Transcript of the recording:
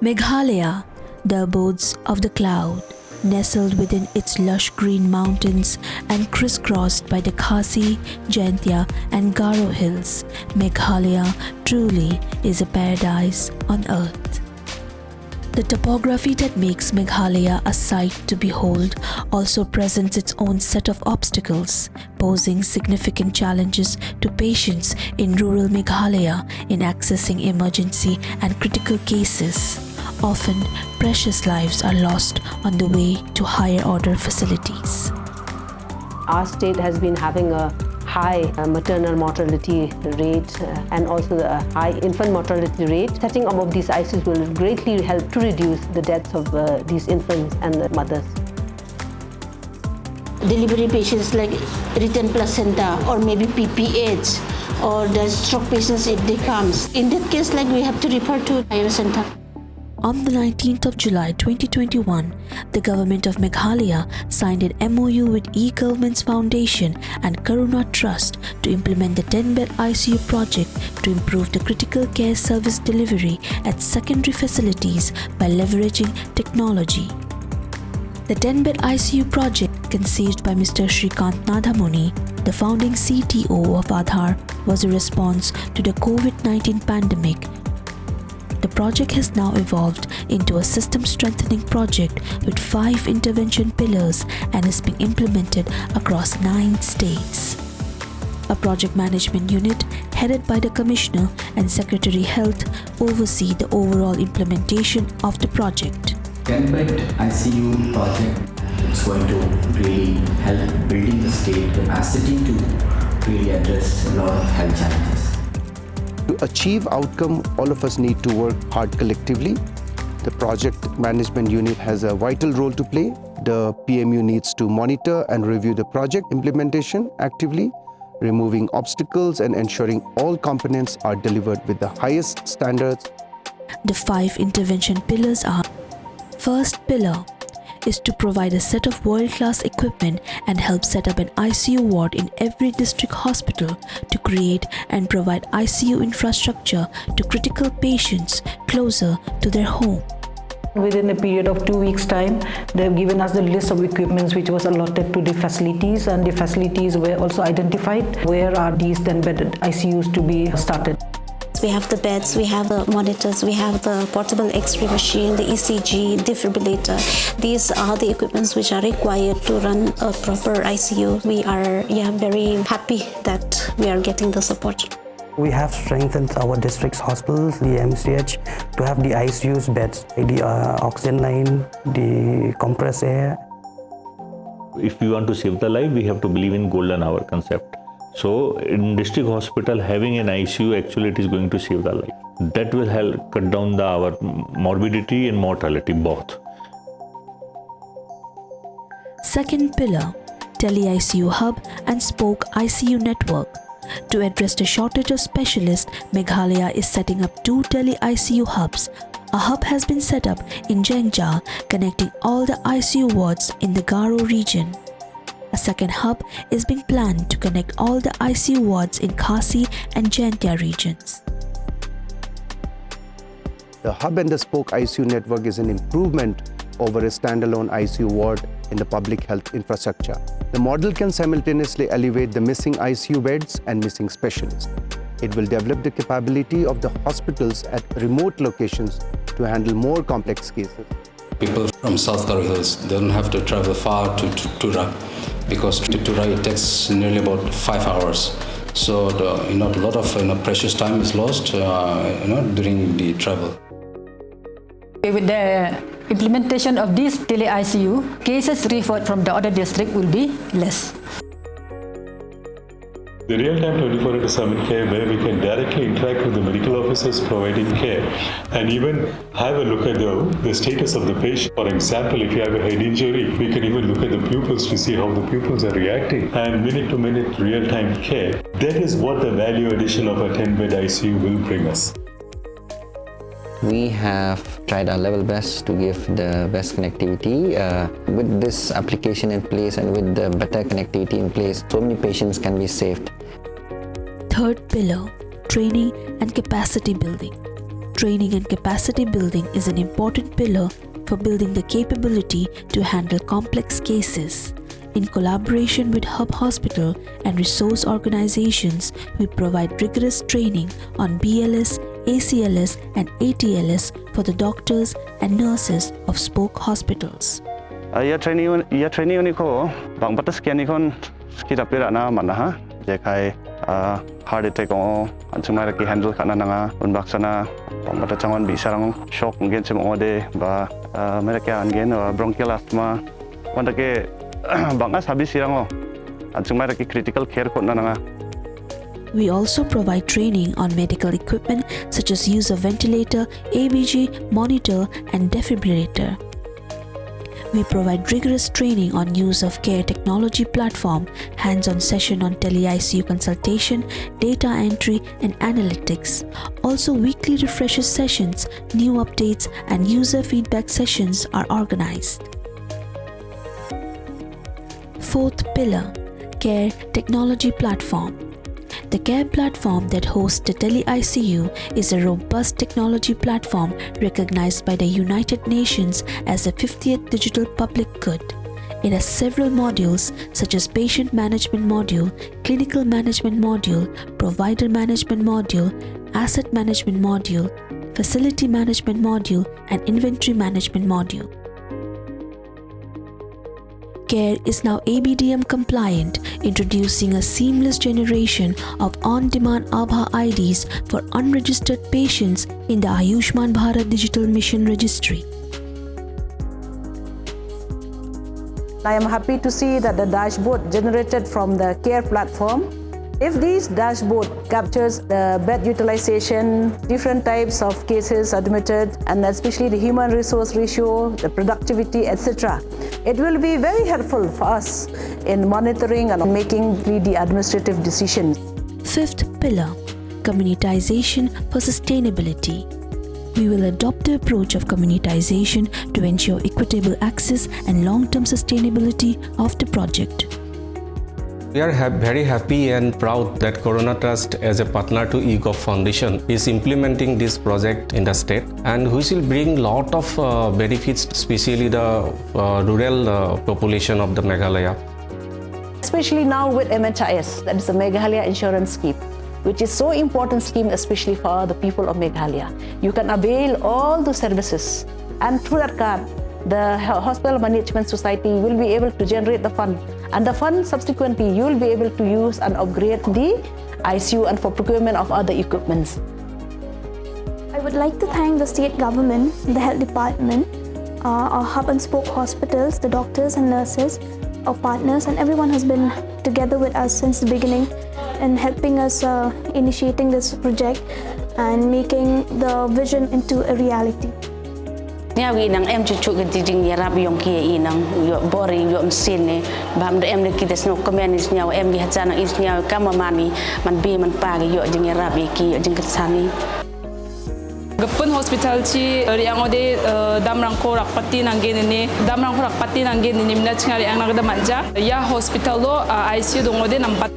Meghalaya, the abodes of the cloud, nestled within its lush green mountains and crisscrossed by the Khasi, Jaintia and Garo hills, Meghalaya truly is a paradise on earth. The topography that makes Meghalaya a sight to behold also presents its own set of obstacles, posing significant challenges to patients in rural Meghalaya in accessing emergency and critical cases. Often, precious lives are lost on the way to higher order facilities. Our state has been having a high maternal mortality rate and also a high infant mortality rate. Setting up of these ICUs will greatly help to reduce the deaths of these infants and the mothers. Delivery patients like written placenta or maybe PPH or the stroke patients if they come. In that case, like we have to refer to higher center. On the 19th of July 2021, the government of Meghalaya signed an MOU with E-Government's Foundation and Karuna Trust to implement the 10-bed ICU project to improve the critical care service delivery at secondary facilities by leveraging technology. The 10-bed ICU project, conceived by Mr. Shrikant Nadhamuni, the founding CTO of Aadhaar, was a response to the COVID-19 pandemic. The project has now evolved into a system-strengthening project with 5 intervention pillars and is being implemented across 9 states. A project management unit headed by the Commissioner and Secretary Health oversee the overall implementation of the project. 10-bed ICU project is going to really help building the state capacity to really address a lot of health challenges. To achieve outcome, all of us need to work hard collectively. The project management unit has a vital role to play. The PMU needs to monitor and review the project implementation actively, removing obstacles and ensuring all components are delivered with the highest standards. The 5 intervention pillars are: first pillar is to provide a set of world-class equipment and help set up an ICU ward in every district hospital to create and provide ICU infrastructure to critical patients closer to their home. Within a period of 2 weeks' time, they have given us the list of equipments which was allotted to the facilities, and the facilities were also identified where are these 10-bed ICUs to be started. We have the beds, we have the monitors, we have the portable X-ray machine, the ECG, defibrillator. These are the equipments which are required to run a proper ICU. We are very happy that we are getting the support. We have strengthened our district's hospitals, the MCH, to have the ICU's beds, the oxygen line, the compressed air. If we want to save the life, we have to believe in golden hour concept. So in district hospital, having an ICU, actually it is going to save the life. That will help cut down our morbidity and mortality both. Second pillar, Tele-ICU Hub and Spoke ICU Network. To address the shortage of specialists, Meghalaya is setting up 2 Tele-ICU hubs. A hub has been set up in Jaintia, connecting all the ICU wards in the Garo region. A second hub is being planned to connect all the ICU wards in Khasi and Jaintia regions. The hub and the spoke ICU network is an improvement over a standalone ICU ward in the public health infrastructure. The model can simultaneously elevate the missing ICU beds and missing specialists. It will develop the capability of the hospitals at remote locations to handle more complex cases. People from South Garo Hills, they don't have to travel far to Tura, because to Tura it takes nearly about 5 hours. So a lot of precious time is lost during the travel. With the implementation of this tele-ICU, cases referred from the other district will be less. The real-time 24/7 care where we can directly interact with the medical officers providing care and even have a look at the status of the patient. For example, if you have a head injury, we can even look at the pupils to see how the pupils are reacting, and minute-to-minute real-time care. That is what the value addition of a 10-bed ICU will bring us. We have tried our level best to give the best connectivity. With this application in place and with the better connectivity in place, so many patients can be saved. Third pillar, training and capacity building. Training and capacity building is an important pillar for building the capability to handle complex cases. In collaboration with Hub Hospital and resource organizations, we provide rigorous training on BLS, ACLS and ATLS for the doctors and nurses of spoke hospitals. training ni ko bang batas kian ni kon kita pira na mana ha jekai heart attack o anchumara ki handle kana nanga unbaksana bang bata changon bisarang shock ngen sem ode ba mera ke angen bronchial asthma wanda ke banga sabi sirango anchumara ki critical care ko nanga. We also provide training on medical equipment such as use of ventilator, ABG, monitor and defibrillator. We provide rigorous training on use of care technology platform, hands-on session on tele-ICU consultation, data entry and analytics. Also weekly refresher sessions, new updates and user feedback sessions are organized. Fourth pillar, care technology platform. The care platform that hosts the tele-ICU is a robust technology platform recognized by the United Nations as the 50th digital public good. It has several modules such as patient management module, clinical management module, provider management module, asset management module, facility management module, and inventory management module. Care is now ABDM compliant, introducing a seamless generation of on-demand Aadhaar IDs for unregistered patients in the Ayushman Bharat Digital Mission Registry. I am happy to see that the dashboard generated from the care platform, if this dashboard captures the bed utilization, different types of cases admitted, and especially the human resource ratio, the productivity, etc., it will be very helpful for us in monitoring and making the administrative decisions. Fifth pillar, communitization for sustainability. We will adopt the approach of communitization to ensure equitable access and long-term sustainability of the project. We are very happy and proud that Corona Trust as a partner to eGov Foundation is implementing this project in the state, and which will bring lot of benefits, especially the rural population of the Meghalaya. Especially now with MHIS, that is the Meghalaya Insurance Scheme, which is so important scheme especially for the people of Meghalaya. You can avail all the services, and through that card, the Hospital Management Society will be able to generate the fund, and the fund subsequently you will be able to use and upgrade the ICU and for procurement of other equipments. I would like to thank the state government, the health department, our hub and spoke hospitals, the doctors and nurses, our partners, and everyone has been together with us since the beginning and helping us initiating this project and making the vision into a reality. Nya wi nang em chuchu ke ding ya rab yong ki nang yo bori yo msin ne bam de em le ki des no komen is nya em gi hachana is nya kama mani man bi man pa yo ding ya rab ki yo ding sani Gapun hospital chi riang ode damrang ko rakpati nanggen ni damrang ko rakpati nanggen ni nimna chinga riang nagda manja ya hospital lo ICU dongode nampat